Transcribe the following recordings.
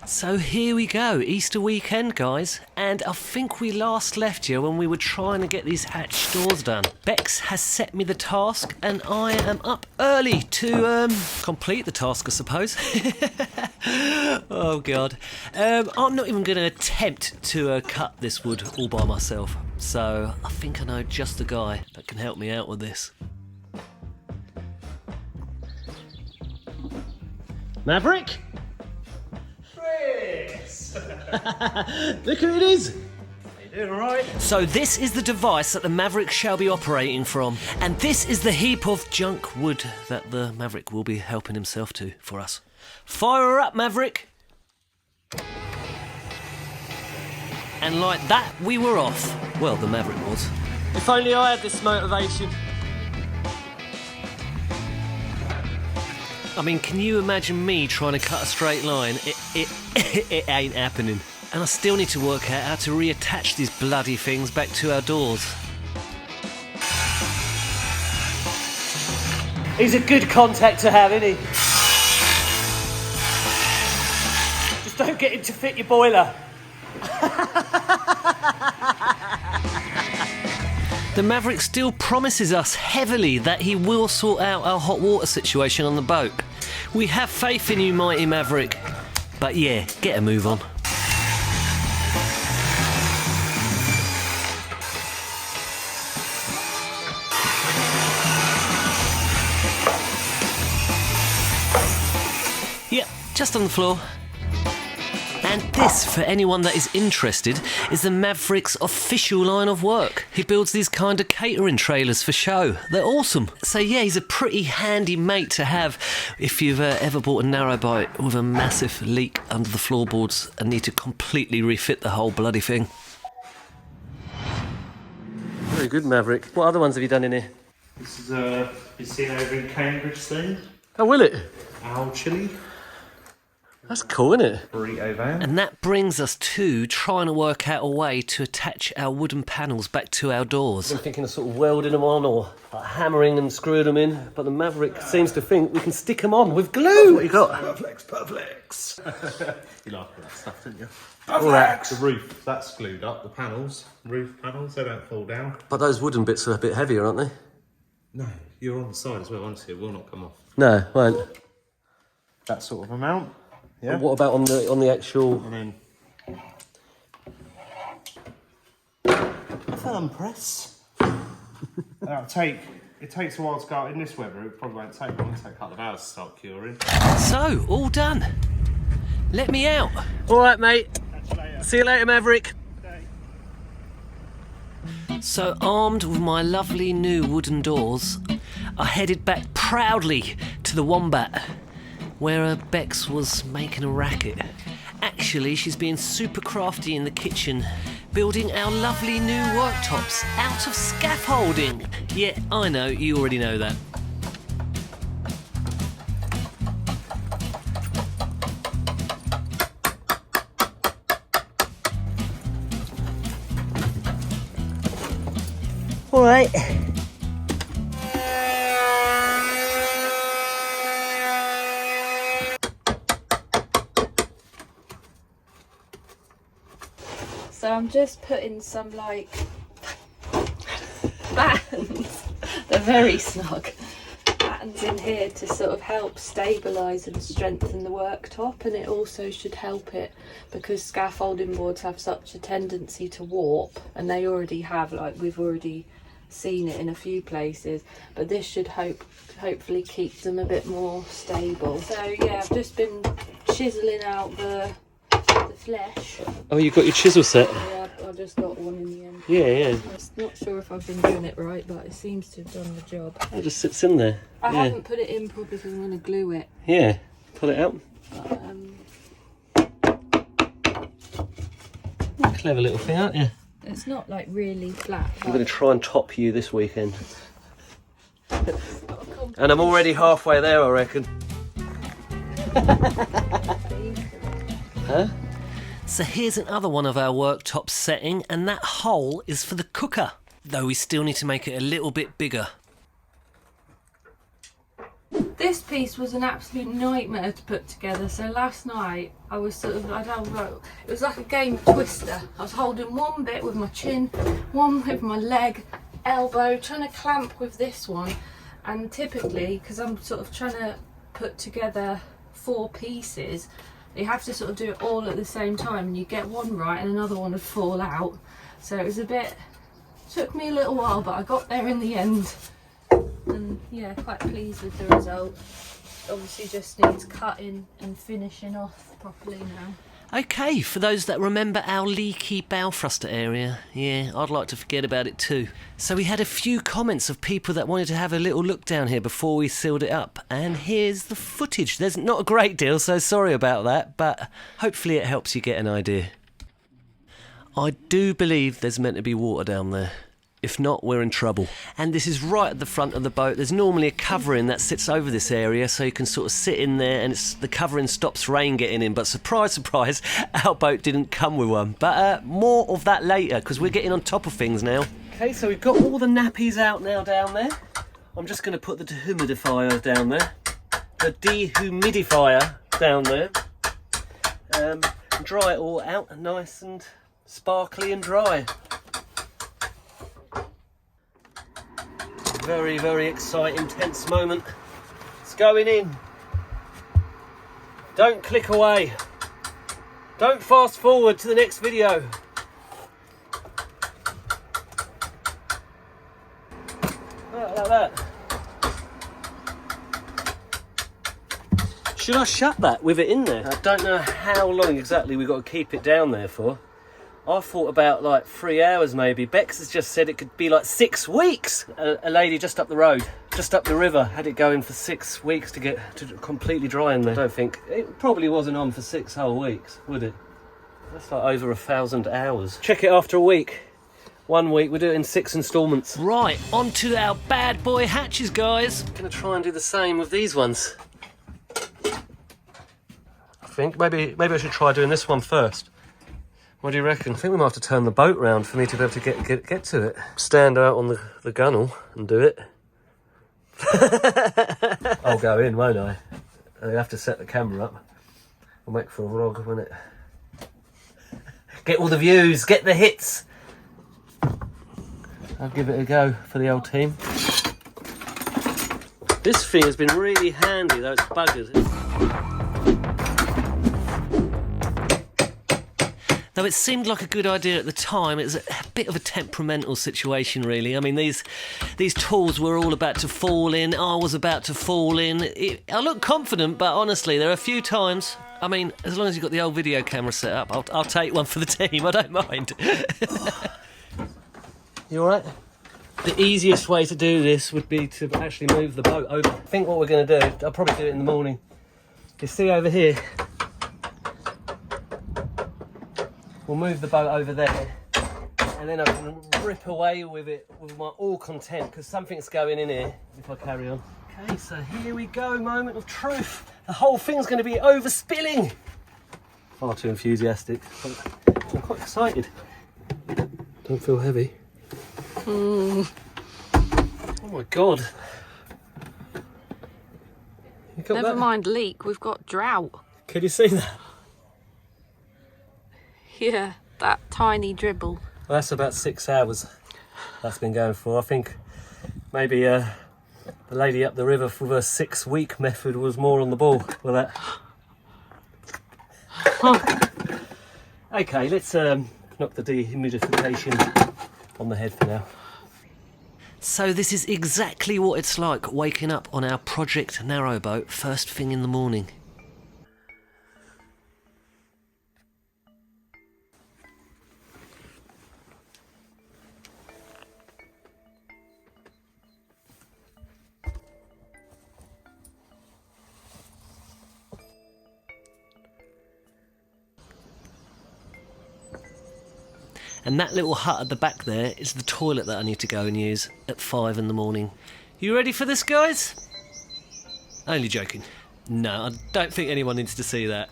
So here we go, Easter weekend, guys, and I think we last left you when we were trying to get these hatch doors done. Bex has set me the task, and I am up early to complete the task, I suppose. Oh God, I'm not even going to attempt to cut this wood all by myself, so I think I know just the guy that can help me out with this. Maverick? Look who it is! How you doing, alright? So this is the device that the Maverick shall be operating from, and this is the heap of junk wood that the Maverick will be helping himself to for us. Fire her up, Maverick! And like that, we were off. Well, the Maverick was. If only I had this motivation. I mean, can you imagine me trying to cut a straight line? It ain't happening. And I still need to work out how to reattach these bloody things back to our doors. He's a good contact to have, isn't he? Just don't get him to fit your boiler. The Maverick still promises us heavily that he will sort out our hot water situation on the boat. We have faith in you, mighty Maverick. But yeah, get a move on. Yep, just on the floor. And this, for anyone that is interested, is the Maverick's official line of work. He builds these kind of catering trailers for show. They're awesome. So yeah, he's a pretty handy mate to have if you've ever bought a narrowboat with a massive leak under the floorboards and need to completely refit the whole bloody thing. Very good, Maverick. What other ones have you done in here? This is you seen over in Cambridge thing? Oh, will it? Owl chili. That's cool, isn't it? Burrito van. And that brings us to trying to work out a way to attach our wooden panels back to our doors. I'm thinking of sort of welding them on or like hammering and screwing them in, but the Maverick seems to think we can stick them on with glue. What you got? Perflex. You like that stuff, didn't you? All that. The roof, that's glued up. The panels, roof panels, they don't fall down. But those wooden bits are a bit heavier, aren't they? No, you're on the side as well, aren't you? It will not come off. No, won't. That sort of amount. Yeah. And what about on the actual? And then thumb press. It takes a while to go out in this weather. It probably won't take long. It'll take a couple of hours to start curing. So, all done. Let me out. All right, mate. Catch you later. See you later, Maverick. Okay. So, armed with my lovely new wooden doors, I headed back proudly to the Wombat, where Bex was making a racket. Actually, she's being super crafty in the kitchen, building our lovely new worktops out of scaffolding. Yeah, I know, you already know that. All right. So I'm just putting some like battens, they're very snug, battens in here to sort of help stabilise and strengthen the worktop, and it also should help it because scaffolding boards have such a tendency to warp, and they already have, like we've already seen it in a few places, but this should hopefully keep them a bit more stable. So yeah, I've just been chiselling out the flesh. Oh, you got your chisel set? Yeah, I just got one in the end. Yeah. I'm not sure if I've been doing it right, but it seems to have done the job. It just sits in there. I haven't put it in properly because I'm going to glue it. Yeah, pull it out. But, Clever little thing, aren't you? it's not like really flat. I'm going to try and top you this weekend. And I'm already halfway there, I reckon. Huh? So here's another one of our worktop setting, and that hole is for the cooker, though we still need to make it a little bit bigger. This piece was an absolute nightmare to put together. So last night I was sort of, I don't know, it was like a game of Twister. I was holding one bit with my chin, one with my leg, elbow, trying to clamp with this one. And typically, because I'm sort of trying to put together 4 pieces, you have to sort of do it all at the same time, and you get one right and another one would fall out. So it was a bit, took me a little while, but I got there in the end. And yeah, quite pleased with the result. Obviously just needs cutting and finishing off properly now. Okay, for those that remember our leaky bow thruster area, yeah, I'd like to forget about it too. So we had a few comments of people that wanted to have a little look down here before we sealed it up, and here's the footage. There's not a great deal, so sorry about that, but hopefully it helps you get an idea. I do believe there's meant to be water down there. If not, we're in trouble. And this is right at the front of the boat. There's normally a covering that sits over this area, so you can sort of sit in there, and the covering stops rain getting in. But surprise, surprise, our boat didn't come with one. But more of that later, because we're getting on top of things now. Okay, so we've got all the nappies out now down there. I'm just going to put the dehumidifier down there. The dehumidifier down there. And dry it all out, nice and sparkly and dry. Very, very exciting, tense moment. It's going in. Don't click away. Don't fast forward to the next video. Like that. Should I shut that with it in there? I don't know how long exactly we've got to keep it down there for. I thought about like 3 hours maybe. Bex has just said it could be like 6 weeks. A lady just up the road, just up the river, had it going for 6 weeks to get to completely dry in there. I don't think, it probably wasn't on for 6 whole weeks, would it? That's like over 1,000 hours. Check it after a week. 1 week, we'll do it in 6 instalments. Right, on to our bad boy hatches, guys. I'm gonna try and do the same with these ones. I think, maybe I should try doing this one first. What do you reckon? I think we might have to turn the boat round for me to be able to get to it. Stand out on the gunnel and do it. I'll go in, won't I? I have to set the camera up. I'll make for a vlog, won't it? Get all the views, get the hits. I'll give it a go for the old team. This thing has been really handy, though it's buggered. Though it seemed like a good idea at the time, it was a bit of a temperamental situation, really. I mean, these tools were all about to fall in. I was about to fall in. I look confident, but honestly, there are a few times. I mean, as long as you've got the old video camera set up, I'll take one for the team. I don't mind. You all right? The easiest way to do this would be to actually move the boat over. I think what we're going to do, I'll probably do it in the morning. You see over here. We'll move the boat over there, and then I can rip away with it with my all content, because something's going in here if I carry on. Okay, so here we go, moment of truth. The whole thing's going to be overspilling. Far too enthusiastic. I'm quite excited. Don't feel heavy. Oh my god. Never mind leak, we've got drought. Can you see that? Yeah, that tiny dribble. Well, that's about 6 hours that's been going for. I think maybe the lady up the river for her 6 week method was more on the ball with that. Okay, let's knock the dehumidification on the head for now. So this is exactly what it's like waking up on our Project Narrowboat first thing in the morning. And that little hut at the back there is the toilet that I need to go and use at 5 in the morning. You ready for this, guys? Only joking. No, I don't think anyone needs to see that.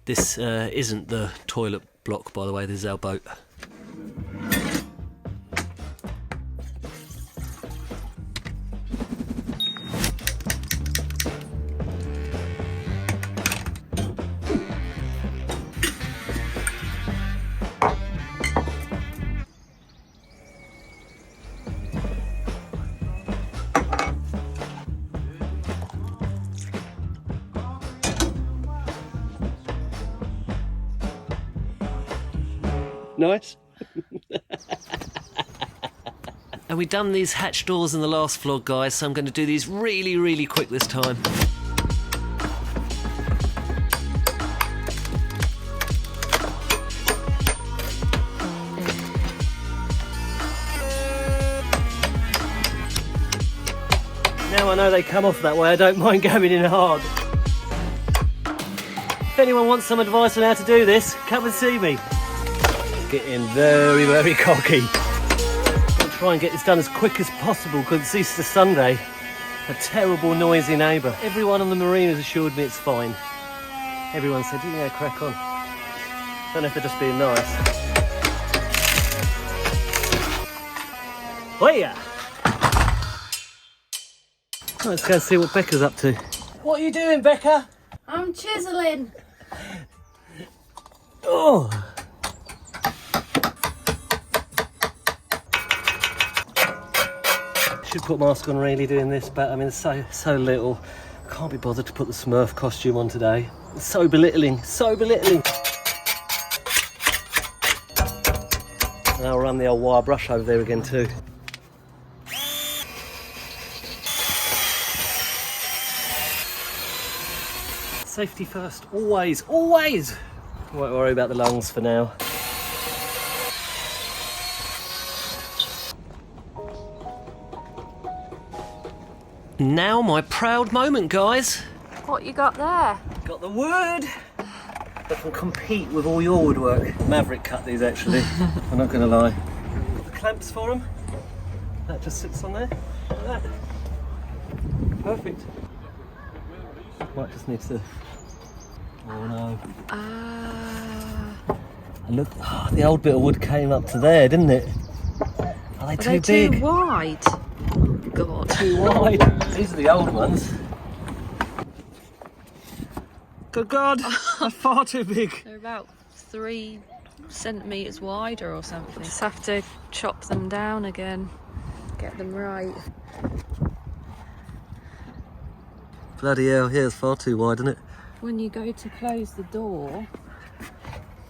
This isn't the toilet block, by the way, this is our boat. Nice. And we done these hatch doors in the last vlog, guys, so I'm going to do these really, really quick this time. Now I know they come off that way, I don't mind going in hard. If anyone wants some advice on how to do this, come and see me. Getting very, very cocky. I'll try and get this done as quick as possible because it's Easter Sunday. A terrible, noisy neighbour. Everyone on the marina has assured me it's fine. Everyone said, yeah, crack on. Don't know if they're just being nice. Oh yeah! Let's go and see what Becca's up to. What are you doing, Becca? I'm chiseling. Oh! Should put mask on really doing this, but I mean so little. Can't be bothered to put the Smurf costume on today. It's so belittling, so belittling. And I'll run the old wire brush over there again too. Safety first, always, always! Won't worry about the lungs for now. Now my proud moment, guys. What you got there? Got the wood that can compete with all your woodwork. Maverick cut these actually, I'm not gonna lie. Got the clamps for them. That just sits on there, like that. Perfect. Might just need to... Oh no. And look, oh, the old bit of wood came up to there, didn't it? Are they too big? Too wide? Oh, God. Too wide. These are the old ones. Good God, they're far too big. They're about 3 centimetres wider or something. Just have to chop them down again, get them right. Bloody hell, yeah, it's far too wide, isn't it? When you go to close the door,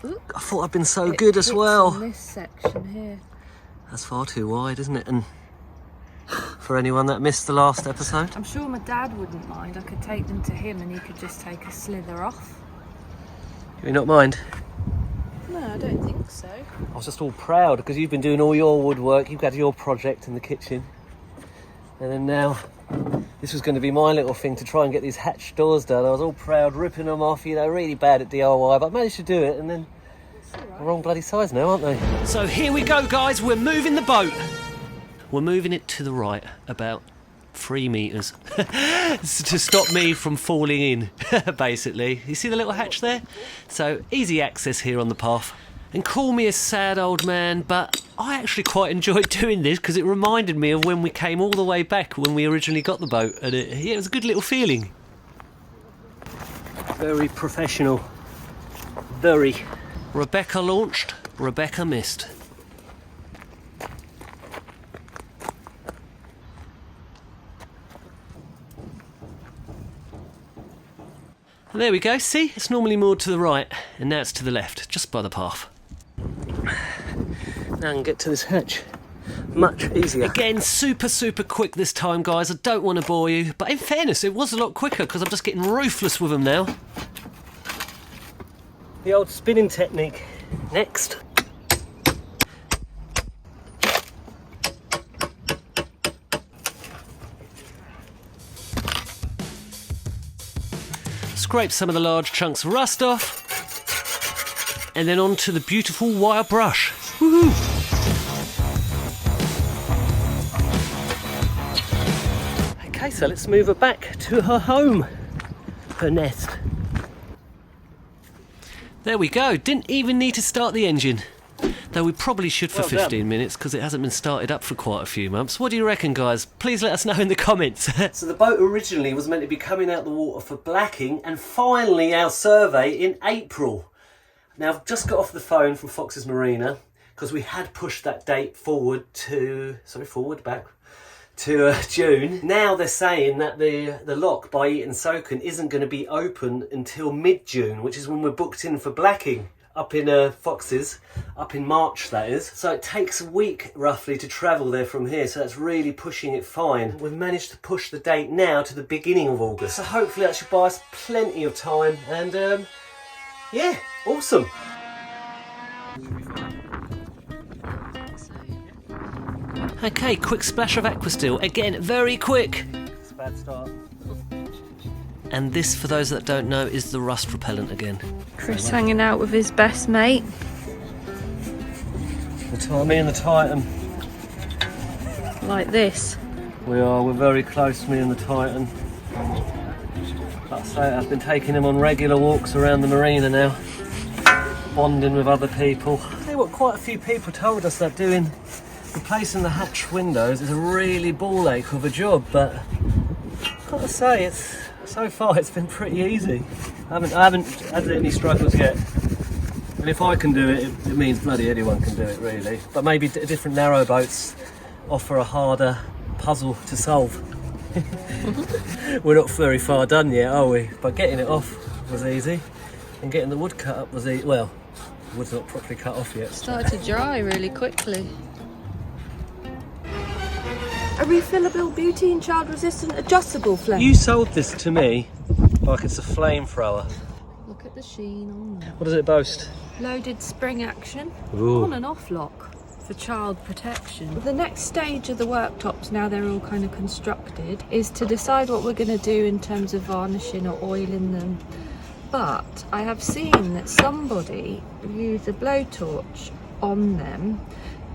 I thought I'd been so good as well. In this section here. That's far too wide, isn't it? And for anyone that missed the last episode. I'm sure my dad wouldn't mind. I could take them to him and he could just take a slither off. Do you not mind? No, I don't think so. I was just all proud because you've been doing all your woodwork, you've had your project in the kitchen. And then now, this was going to be my little thing to try and get these hatch doors done. I was all proud, ripping them off, you know, really bad at DIY, but I managed to do it, and then they're wrong bloody size now, aren't they? So here we go, guys, we're moving the boat. We're moving it to the right, about 3 metres, to stop me from falling in, basically. You see the little hatch there? So, easy access here on the path. And call me a sad old man, but I actually quite enjoyed doing this because it reminded me of when we came all the way back when we originally got the boat, and it was a good little feeling. Very professional. Very. Rebecca launched, Rebecca missed. And there we go, see? It's normally moored to the right, and now it's to the left, just by the path. Now I can get to this hatch much easier. Again, super quick this time, guys. I don't want to bore you, but in fairness, it was a lot quicker because I'm just getting ruthless with them now. The old spinning technique. Next. Scrape some of the large chunks of rust off. And then onto the beautiful wire brush. Woohoo! Okay, so let's move her back to her home, her nest. There we go, didn't even need to start the engine. Though we probably should for 15 minutes because it hasn't been started up for quite a few months. What do you reckon, guys? Please let us know in the comments. So the boat originally was meant to be coming out the water for blacking, and finally our survey in April. Now, I've just got off the phone from Fox's Marina because we had pushed that date forward to, June. Now they're saying that the lock by Eaton Soken isn't going to be open until mid-June, which is when we're booked in for blacking. up in Foxes, up in March that is. So it takes a week roughly to travel there from here, so that's really pushing it fine. We've managed to push the date now to the beginning of August, so hopefully that should buy us plenty of time, and yeah, awesome. Okay, quick splash of Aquasteel, again very quick. It's a bad start. And this, for those that don't know, is the rust repellent again. Chris hanging out with his best mate. Me and the Titan. Like this. We're very close, me and the Titan. Like I say, I've been taking him on regular walks around the marina now, bonding with other people. I tell you what, quite a few people told us that replacing the hatch windows is a really ball ache of a job, but I've got to say, so far it's been pretty easy. I haven't had any struggles yet. And if I can do it, it means bloody anyone can do it, really. But maybe different narrowboats offer a harder puzzle to solve. We're not very far done yet, are we? But getting it off was easy, and getting the wood cut up was easy. Well, the wood's not properly cut off yet. Started to dry really quickly. A refillable beauty and child resistant adjustable flame. You sold this to me like it's a flamethrower. Look at the sheen on there. What does it boast? Loaded spring action. Ooh. On and off lock for child protection. The next stage of the worktops, now they're all kind of constructed, is to decide what we're going to do in terms of varnishing or oiling them. But I have seen that somebody used a blowtorch on them,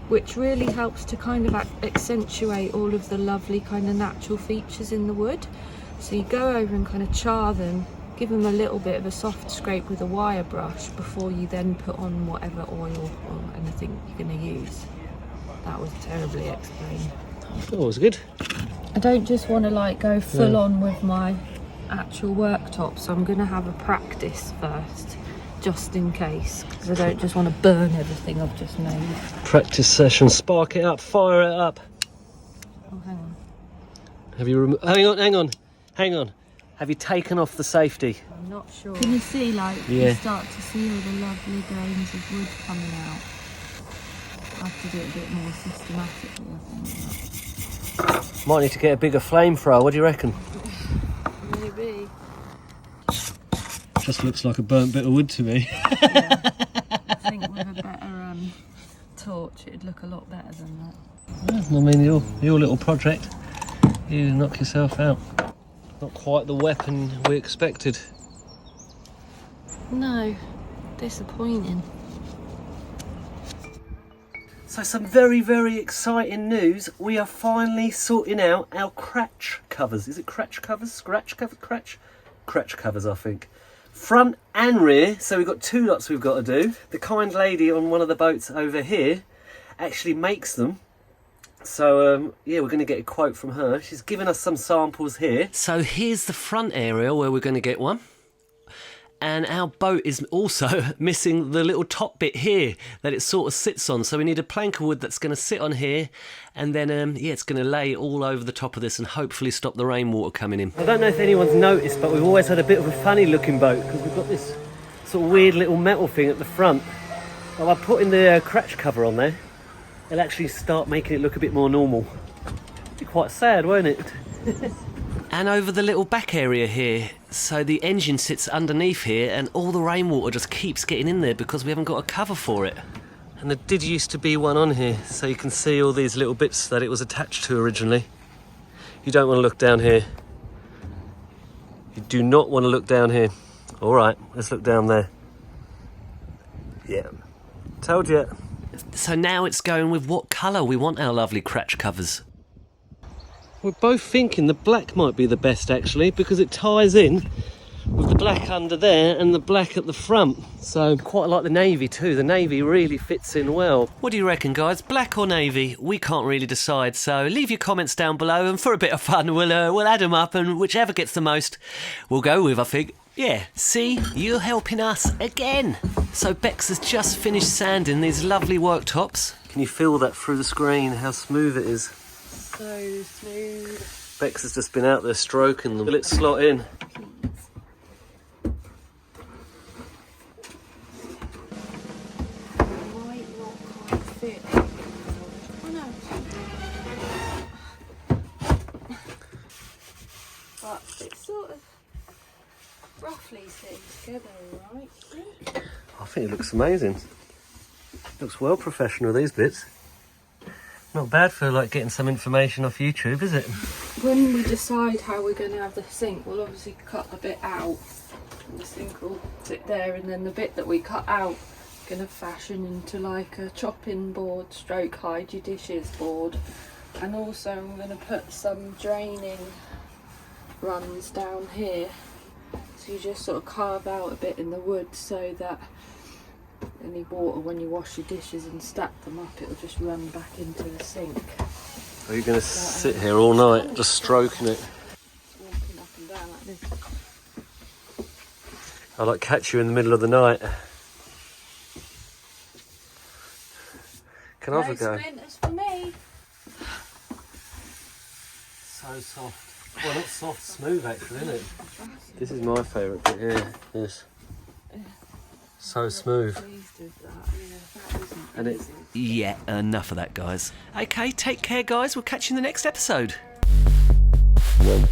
which really helps to kind of accentuate all of the lovely kind of natural features in the wood. So you go over and kind of char them, give them a little bit of a soft scrape with a wire brush before you then put on whatever oil or anything you're going to use. That was terribly explained. Oh, it was good. I don't just want to like go full on with my actual worktop, so I'm going to have a practice first, just in case, because I don't just want to burn everything I've just made. Practice session, spark it up, fire it up. Oh, hang on. Have you hang on. Have you taken off the safety? I'm not sure. Can you see, like, Yeah. you start to see all the lovely grains of wood coming out? I have to do it a bit more systematically, I think. Might need to get a bigger flamethrower, what do you reckon? Maybe. Just looks like a burnt bit of wood to me. Yeah. I think with a better torch, it'd look a lot better than that. I mean, your little project, you knock yourself out. Not quite the weapon we expected. No, disappointing. So some very, very exciting news. We are finally sorting out our cratch covers. Is it cratch covers? Scratch covers? Cratch covers, I think. Front and rear. So we've got two lots we've got to do. The kind lady on one of the boats over here actually makes them. So, yeah, we're going to get a quote from her. She's given us some samples here. So here's the front area where we're going to get one. And our boat is also missing the little top bit here that it sort of sits on. So we need a plank of wood that's going to sit on here. And then, yeah, it's going to lay all over the top of this and hopefully stop the rainwater coming in. I don't know if anyone's noticed, but we've always had a bit of a funny looking boat because we've got this sort of weird little metal thing at the front. Well, by putting the cratch cover on there, it'll actually start making it look a bit more normal. It'd be quite sad, won't it? And over the little back area here, so the engine sits underneath here and all the rainwater just keeps getting in there because we haven't got a cover for it. And there did used to be one on here, so you can see all these little bits that it was attached to originally. You don't want to look down here. You do not want to look down here. All right, let's look down there. Yeah, told you. So now it's going with what colour we want our lovely cratch covers. We're both thinking the black might be the best actually, because it ties in with the black under there and the black at the front. So quite like the navy too. The navy really fits in well. What do you reckon, guys? Black or navy? We can't really decide. So leave your comments down below, and for a bit of fun, we'll add them up, and whichever gets the most, we'll go with, I think. Yeah, see, you're helping us again. So Bex has just finished sanding these lovely worktops. Can you feel that through the screen, how smooth it is? So smooth. Bex has just been out there stroking them. Will it slot in? it. Oh no. But it's sort of roughly sitting together, alright? I think it looks amazing. Looks well professional, these bits. Not bad for like getting some information off YouTube, is it? When we decide how we're going to have the sink, we'll obviously cut the bit out. And the sink will sit there, and then the bit that we cut out, going to fashion into like a chopping board stroke hide your dishes board. And also I'm going to put some draining runs down here. So you just sort of carve out a bit in the wood so that any water, when you wash your dishes and stack them up, it'll just run back into the sink. Are you going to sit here all night just stroking it? Walking up and down like this. I'll like catch you in the middle of the night. Can I have a go? No splinters for me. So soft. Well, not soft, smooth actually, isn't it? This is my favourite bit here. Yes. So smooth. And it. Yeah, enough of that, guys. Okay, take care, guys. We'll catch you in the next episode. Yeah.